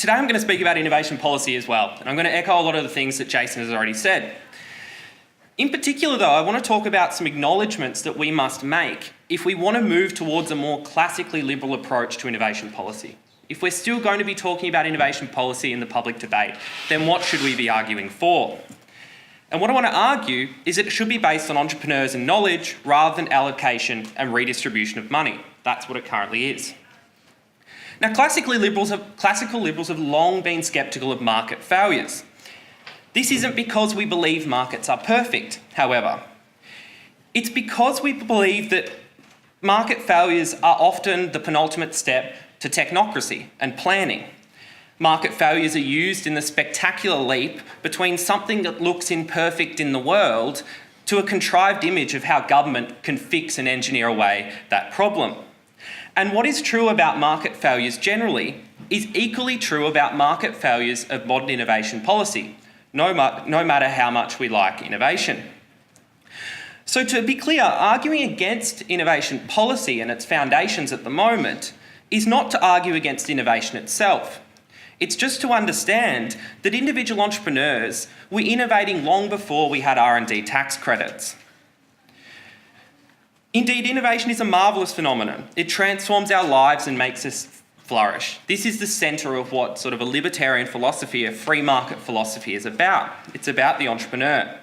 Today I'm going to speak about innovation policy as well, and I'm going to echo a lot of the things that Jason has already said. In particular though, I want to talk about some acknowledgements that we must make if we want to move towards a more classically liberal approach to innovation policy. If we're still going to be talking about innovation policy in the public debate, then what should we be arguing for? And what I want to argue is that it should be based on entrepreneurs and knowledge rather than allocation and redistribution of money. That's what it currently is. Now, classical liberals have long been sceptical of market failures. This isn't because we believe markets are perfect, however. It's because we believe that market failures are often the penultimate step to technocracy and planning. Market failures are used in the spectacular leap between something that looks imperfect in the world to a contrived image of how government can fix and engineer away that problem. And what is true about market failures generally is equally true about market failures of modern innovation policy, no matter how much we like innovation. So to be clear, arguing against innovation policy and its foundations at the moment is not to argue against innovation itself. It's just to understand that individual entrepreneurs were innovating long before we had R&D tax credits. Indeed, innovation is a marvellous phenomenon. It transforms our lives and makes us flourish. This is the centre of what sort of a libertarian philosophy, a free market philosophy is about. It's about the entrepreneur.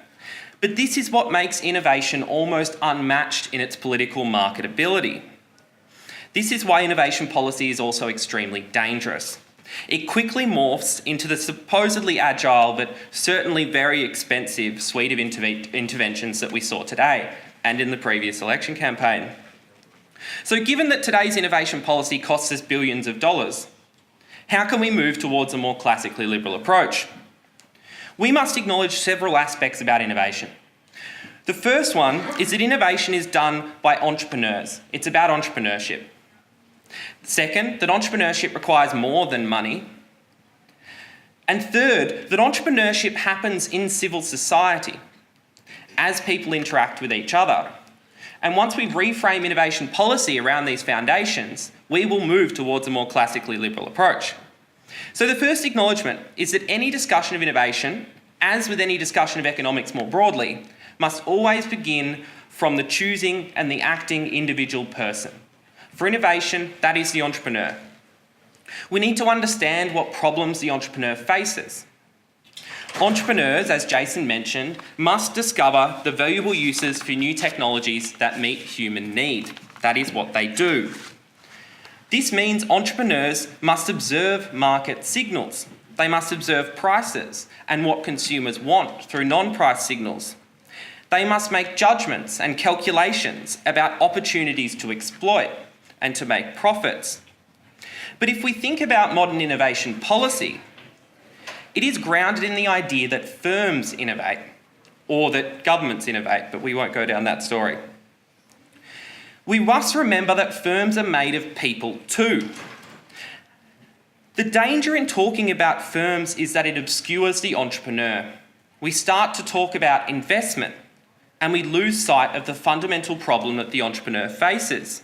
But this is what makes innovation almost unmatched in its political marketability. This is why innovation policy is also extremely dangerous. It quickly morphs into the supposedly agile but certainly very expensive suite of interventions that we saw today and in the previous election campaign. So given that today's innovation policy costs us billions of dollars, how can we move towards a more classically liberal approach? We must acknowledge several aspects about innovation. The first one is that innovation is done by entrepreneurs. It's about entrepreneurship. Second, that entrepreneurship requires more than money. And third, that entrepreneurship happens in civil society as people interact with each other. And once we reframe innovation policy around these foundations, we will move towards a more classically liberal approach. So the first acknowledgement is that any discussion of innovation, as with any discussion of economics more broadly, must always begin from the choosing and the acting individual person. For innovation, that is the entrepreneur. We need to understand what problems the entrepreneur faces. Entrepreneurs, as Jason mentioned, must discover the valuable uses for new technologies that meet human need. That is what they do. This means entrepreneurs must observe market signals. They must observe prices and what consumers want through non-price signals. They must make judgments and calculations about opportunities to exploit and to make profits. But if we think about modern innovation policy, it is grounded in the idea that firms innovate, or that governments innovate, but we won't go down that story. We must remember that firms are made of people too. The danger in talking about firms is that it obscures the entrepreneur. We start to talk about investment, and we lose sight of the fundamental problem that the entrepreneur faces.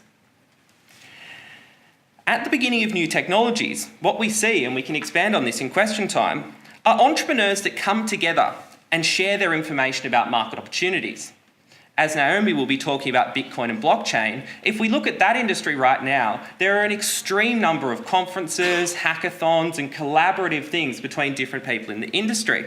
At the beginning of new technologies, what we see, and we can expand on this in question time, are entrepreneurs that come together and share their information about market opportunities. As Naomi will be talking about Bitcoin and blockchain, if we look at that industry right now, there are an extreme number of conferences, hackathons, and collaborative things between different people in the industry.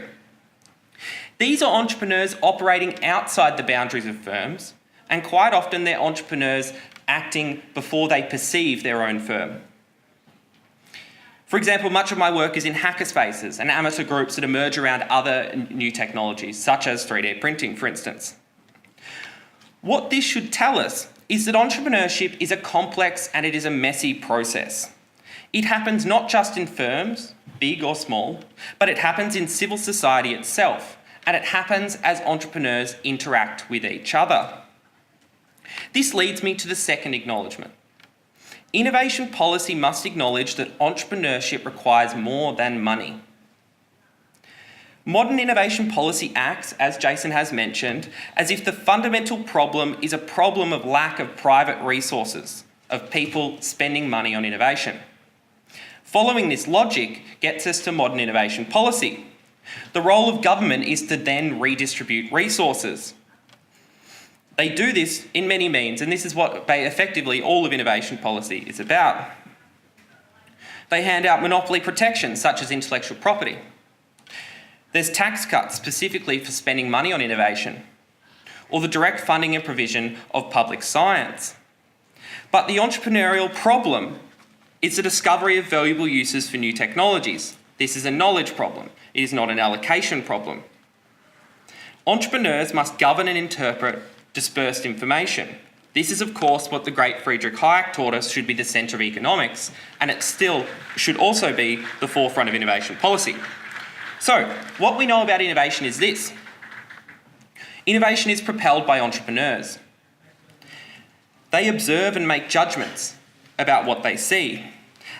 These are entrepreneurs operating outside the boundaries of firms, and quite often they're entrepreneurs acting before they perceive their own firm. For example, much of my work is in hackerspaces and amateur groups that emerge around other new technologies, such as 3D printing, for instance. What this should tell us is that entrepreneurship is a complex and it is a messy process. It happens not just in firms, big or small, but it happens in civil society itself, and it happens as entrepreneurs interact with each other. This leads me to the second acknowledgement. Innovation policy must acknowledge that entrepreneurship requires more than money. Modern innovation policy acts, as Jason has mentioned, as if the fundamental problem is a problem of lack of private resources, of people spending money on innovation. Following this logic gets us to modern innovation policy. The role of government is to then redistribute resources. They do this in many means, and this is what effectively all of innovation policy is about. They hand out monopoly protections, such as intellectual property. There's tax cuts specifically for spending money on innovation, or the direct funding and provision of public science. But the entrepreneurial problem is the discovery of valuable uses for new technologies. This is a knowledge problem. It is not an allocation problem. Entrepreneurs must govern and interpret dispersed information. This is, of course, what the great Friedrich Hayek taught us should be the centre of economics, and it still should also be the forefront of innovation policy. So, what we know about innovation is this. Innovation is propelled by entrepreneurs. They observe and make judgments about what they see,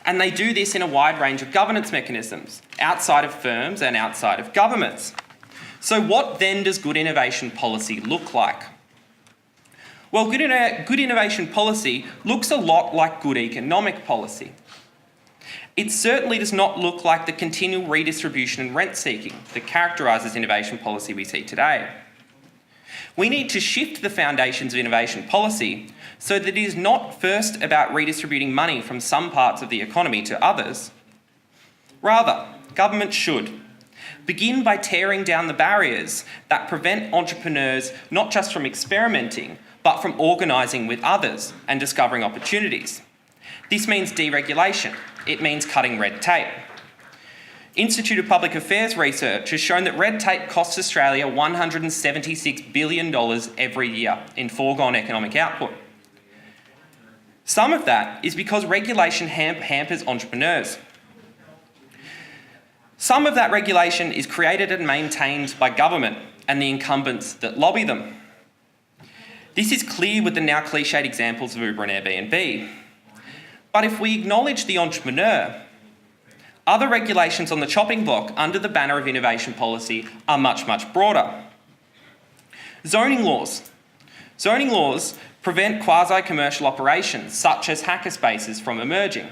and they do this in a wide range of governance mechanisms, outside of firms and outside of governments. So what then does good innovation policy look like? Well, good innovation policy looks a lot like good economic policy. It certainly does not look like the continual redistribution and rent seeking that characterises innovation policy we see today. We need to shift the foundations of innovation policy so that it is not first about redistributing money from some parts of the economy to others. Rather, government should begin by tearing down the barriers that prevent entrepreneurs not just from experimenting, but from organising with others and discovering opportunities. This means deregulation. It means cutting red tape. Institute of Public Affairs research has shown that red tape costs Australia $176 billion every year in foregone economic output. Some of that is because regulation hampers entrepreneurs. Some of that regulation is created and maintained by government and the incumbents that lobby them. This is clear with the now cliched examples of Uber and Airbnb. But if we acknowledge the entrepreneur, other regulations on the chopping block under the banner of innovation policy are much, much broader. Zoning laws. Zoning laws prevent quasi-commercial operations, such as hackerspaces, from emerging.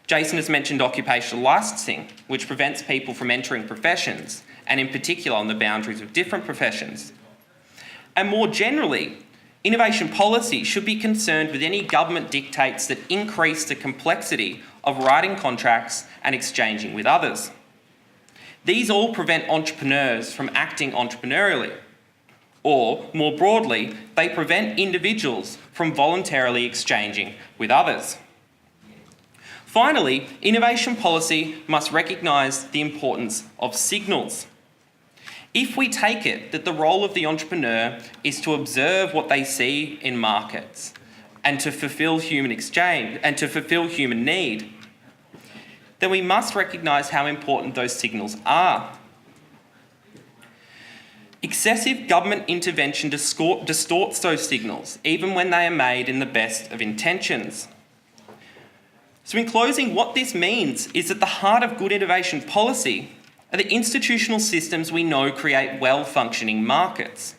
Jason has mentioned occupational licensing, which prevents people from entering professions, and in particular on the boundaries of different professions. And more generally, innovation policy should be concerned with any government dictates that increase the complexity of writing contracts and exchanging with others. These all prevent entrepreneurs from acting entrepreneurially, or more broadly, they prevent individuals from voluntarily exchanging with others. Finally, innovation policy must recognise the importance of signals. If we take it that the role of the entrepreneur is to observe what they see in markets and to fulfil human exchange and to fulfil human need, then we must recognise how important those signals are. Excessive government intervention distorts those signals, even when they are made in the best of intentions. So in closing, what this means is at the heart of good innovation policy are the institutional systems we know create well-functioning markets.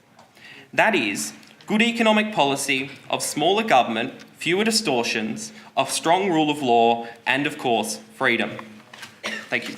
That is, good economic policy of smaller government, fewer distortions, of strong rule of law, and of course, freedom. Thank you.